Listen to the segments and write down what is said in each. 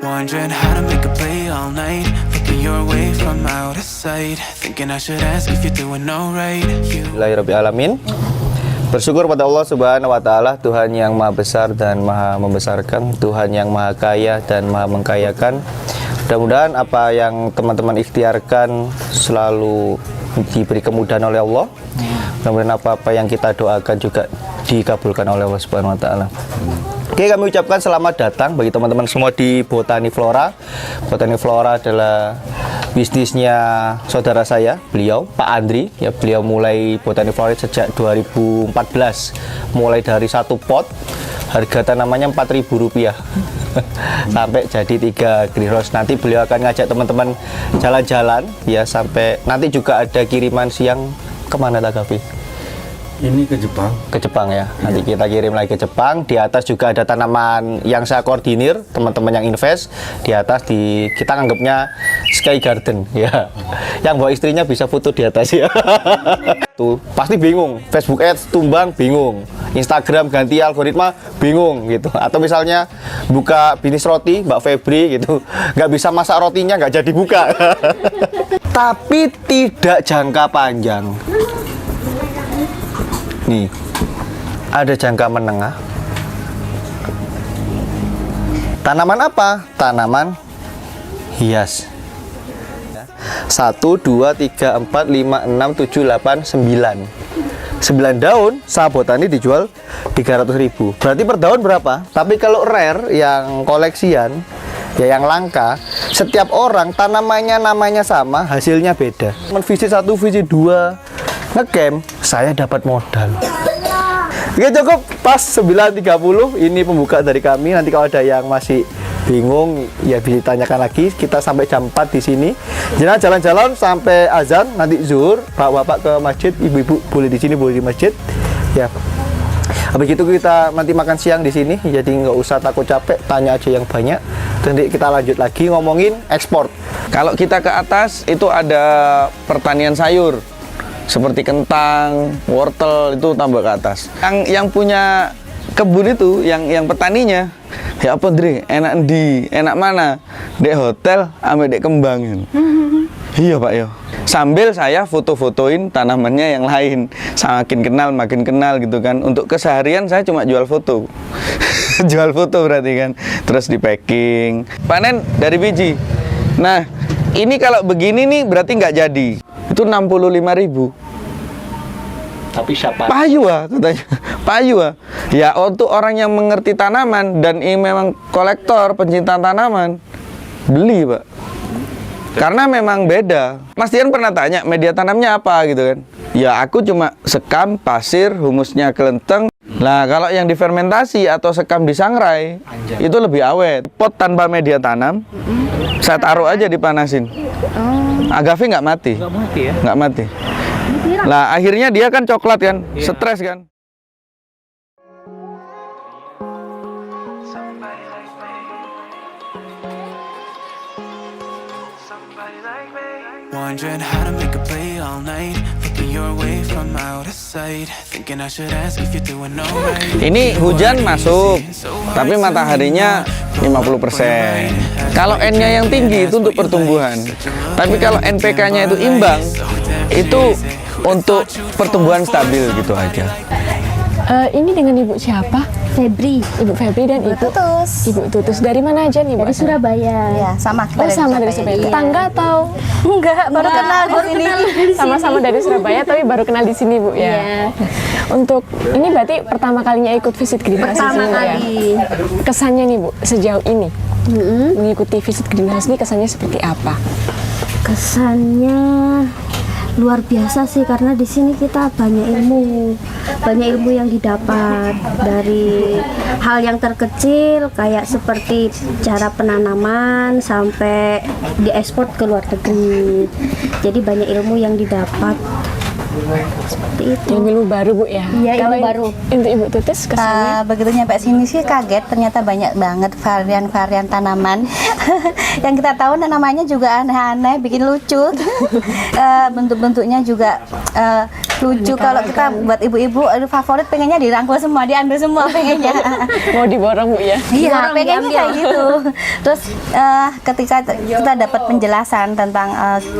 Wondering how to make a play all night. Looking your way from out of sight. Thinking I should ask if you're doing alright. Bismillahirrahmanirrahim. Bersyukur pada Allah Subhanahu wa Ta'ala, Tuhan yang Maha Besar dan Maha Membesarkan, Tuhan yang Maha Kaya dan Maha Mengkayakan. Mudah-mudahan apa yang teman-teman ikhtiarkan selalu diberi kemudahan oleh Allah. Mudah-mudahan apa-apa yang kita doakan juga dikabulkan oleh Allah Subhanahu wa Ta'ala. Oke, kami ucapkan selamat datang bagi teman-teman semua di Botani Flora. Botani Flora adalah bisnisnya saudara saya, beliau Pak Andri. Ya, beliau mulai Botani Flora sejak 2014. Mulai dari satu pot, harga tanamannya Rp4.000 sampai jadi 3 greenhouse. Nanti beliau akan ngajak teman-teman jalan-jalan ya, sampai nanti juga ada kiriman siang. Kemana tak Gavi? Ini ke Jepang. Ke Jepang ya. Nanti kita kirim lagi ke Jepang. Di atas juga ada tanaman yang saya koordinir, teman-teman yang invest. Di atas kita anggapnya sky garden ya. Yang bawa istrinya bisa foto di atas ya. Tuh, pasti bingung. Facebook Ads tumbang bingung. Instagram ganti algoritma bingung gitu. Atau misalnya buka bisnis roti Mbak Febri gitu, nggak bisa masak rotinya, nggak jadi buka. Tapi tidak jangka panjang. Nih, ada jangka menengah. Tanaman apa? Tanaman hias. 1, 2, 3, 4, 5, 6, 7, 8, 9. 9 daun Sabotani dijual 300.000. Berarti per daun berapa? Tapi kalau rare yang koleksian, ya yang langka, setiap orang tanamannya namanya sama, hasilnya beda. Visi 1, visi 2 ngecamp, saya dapat modal. Oke, cukup pas 9.30. Ini pembuka dari kami. Nanti kalau ada yang masih bingung ya bisa ditanyakan lagi. Kita sampai jam 4 di sini. Jangan jalan-jalan sampai azan, nanti zuhur, bapak-bapak ke masjid, ibu-ibu boleh di sini, boleh di masjid. Ya. Habis itu kita nanti makan siang di sini. Jadi nggak usah takut capek, tanya aja yang banyak. Nanti kita lanjut lagi ngomongin ekspor. Kalau kita ke atas itu ada pertanian sayur seperti kentang, wortel, itu tambah ke atas. Yang punya kebun itu, yang petaninya, ya apa Dri, enak mana? Dek hotel, ame dek kembangin. Iya Pak yo. Sambil saya foto-fotoin tanamannya yang lain. Makin kenal gitu kan. Untuk keseharian saya cuma jual foto. Jual foto berarti kan. Terus di packing. Panen dari biji. Nah, ini kalau begini nih berarti nggak jadi. Itu 65.000. Tapi siapa? Payu katanya. Payu. Ya untuk orang yang mengerti tanaman dan ini memang kolektor, pencinta tanaman, beli Pak. Karena memang beda. Mas Dian pernah tanya media tanamnya apa gitu kan? Ya aku cuma sekam, pasir, humusnya kelenteng. Nah kalau yang difermentasi atau sekam disangrai itu lebih awet. Pot tanpa media tanam, saya taruh aja dipanasin. Agave nggak mati. Nggak mati ya? Nggak mati. Lah akhirnya dia kan coklat kan, stres kan. Wondering how to make a play all night. Looking your way from out of sight. Thinking I should ask if you're doing alright. Ini hujan masuk, tapi mataharinya 50%. Kalau N-nya yang tinggi itu untuk pertumbuhan. Tapi kalau NPK-nya itu imbang, itu untuk pertumbuhan stabil gitu aja. Ini dengan Ibu siapa? Febri. Ibu Febri dan Ibu Tutus. Ibu Tutus. Dari mana aja nih, Bu? Dari Surabaya. Ya, sama kita Oh, sama dari Surabaya. Tetangga atau? Enggak, baru kenal di sini. Sama-sama dari Surabaya tapi baru kenal di sini, Bu ya. Iya. Untuk ini berarti pertama kalinya ikut visit greenhouse di Pertama sini, Bu, ya? kali. Kesannya nih, Bu, sejauh ini mengikuti visit greenhouse ini kesannya seperti apa? Kesannya luar biasa sih, karena di sini kita banyak ilmu yang didapat dari hal yang terkecil kayak seperti cara penanaman sampai diekspor ke luar negeri. Jadi banyak ilmu yang didapat. Seperti itu. Ilmu baru Bu ya? Iya, ilmu Kalau baru. Untuk Ibu Tutis kesannya? Begitu nyampe sini sih kaget, ternyata banyak banget varian-varian tanaman. Yang kita tahu namanya juga aneh-aneh, bikin lucu. Bentuk-bentuknya juga lucu. Kalau kita buat ibu-ibu favorit pengennya dirangkul semua, diambil semua pengennya. Mau diborong Bu ya? Iya, pengennya kayak gitu. Terus ketika kita dapat penjelasan tentang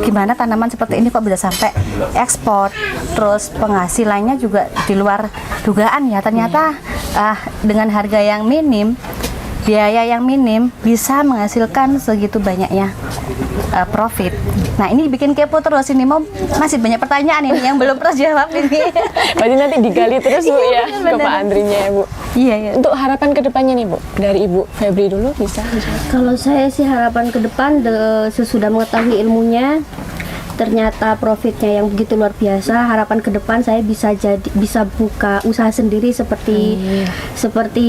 gimana tanaman seperti ini kok bisa sampai ekspor, terus penghasilannya juga di luar dugaan ya. Ternyata dengan harga yang minim, biaya yang minim bisa menghasilkan segitu banyaknya profit. Nah ini bikin kepo terus, ini mau masih banyak pertanyaan ini yang belum terjawab ini. Berarti nanti digali terus Bu ya ke Pak Andrinya ya Bu. Iya, iya. Untuk harapan kedepannya nih Bu, dari Ibu Febri dulu bisa? Kalau saya sih harapan ke depan sesudah mengetahui ilmunya, ternyata profitnya yang begitu luar biasa, harapan ke depan saya bisa buka usaha sendiri seperti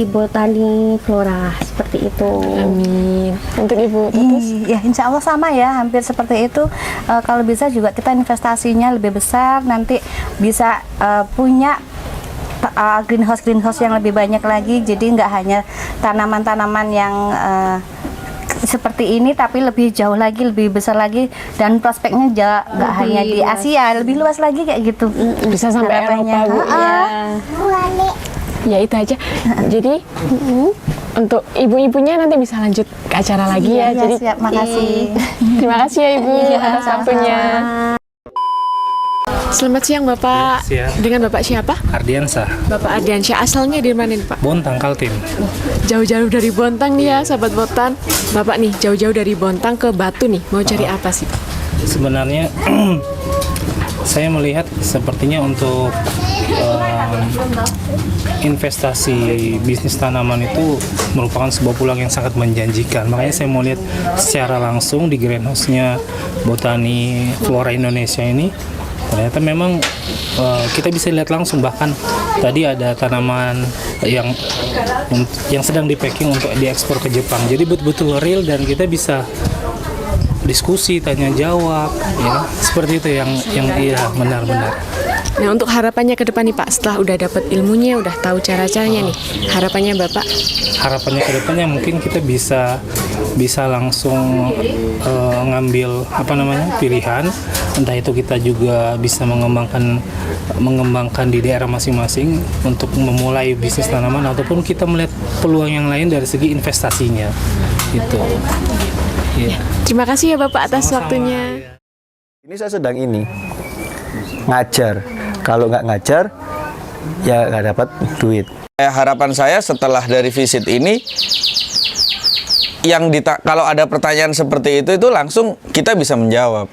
botani flora seperti itu. Amin. Untuk Ibu Tutis? Ya insya Allah sama ya, hampir seperti itu. Kalau bisa juga kita investasinya lebih besar, nanti bisa punya greenhouse yang lebih banyak lagi. Jadi nggak hanya tanaman-tanaman yang seperti ini, tapi lebih jauh lagi, lebih besar lagi, dan prospeknya nggak hanya di Asia, lebih luas lagi kayak gitu. Bisa sampai Harapannya. Eropa Bu ya. Ya itu aja. Jadi untuk ibu-ibunya nanti bisa lanjut ke acara lagi ya. Iya, Jadi siap, makasih. Terima kasih ya Ibu atas waktunya. Selamat siang Bapak. Siang. Dengan Bapak siapa? Ardiansah, Bapak Ardiansyah. Asalnya dari mana nih Pak? Bontang Kaltim. Jauh-jauh dari Bontang nih ya sahabat Botan. Bapak nih jauh-jauh dari Bontang ke Batu nih. Mau cari apa sih Pak? Sebenarnya saya melihat sepertinya untuk investasi bisnis tanaman itu merupakan sebuah peluang yang sangat menjanjikan. Makanya saya mau lihat secara langsung di greenhouse-nya Botani Flora Indonesia ini. Ternyata memang kita bisa lihat langsung, bahkan tadi ada tanaman yang sedang di packing untuk diekspor ke Jepang. Jadi betul-betul real dan kita bisa diskusi, tanya jawab, ya seperti itu yang iya benar-benar. Nah untuk harapannya ke depan nih Pak, setelah udah dapat ilmunya, udah tahu cara-caranya nih, harapannya Bapak? Harapannya ke depannya mungkin kita bisa langsung ngambil pilihan, entah itu kita juga bisa mengembangkan di daerah masing-masing untuk memulai bisnis tanaman, ataupun kita melihat peluang yang lain dari segi investasinya gitu. Yeah. Terima kasih ya Bapak atas Sama-sama, waktunya. ya. Ini saya sedang ngajar. Kalau nggak ngajar, ya nggak dapat duit. Harapan saya setelah dari visit ini, kalau ada pertanyaan seperti itu langsung kita bisa menjawab.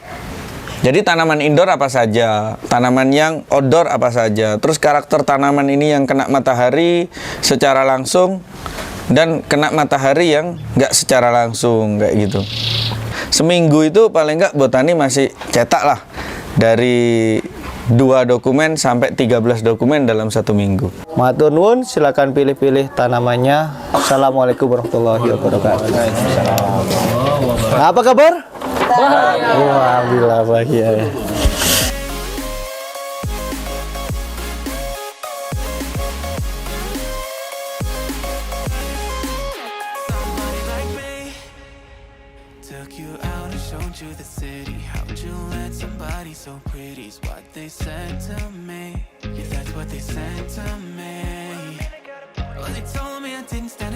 Jadi tanaman indoor apa saja, tanaman yang outdoor apa saja, terus karakter tanaman ini yang kena matahari secara langsung dan kena matahari yang nggak secara langsung kayak gitu. Seminggu itu paling nggak Botani masih cetak lah dari 2 dokumen sampai 13 dokumen dalam 1 minggu. Matur nuwun, silakan pilih-pilih tanamannya. Assalamualaikum warahmatullahi wabarakatuh. Apa kabar? Alhamdulillah bahagia. Somebody like me took you out and showed you the city. How'd you let somebody so pretty's what they said to me? Yeah, that's what they said to me. Well, they told me I didn't stand a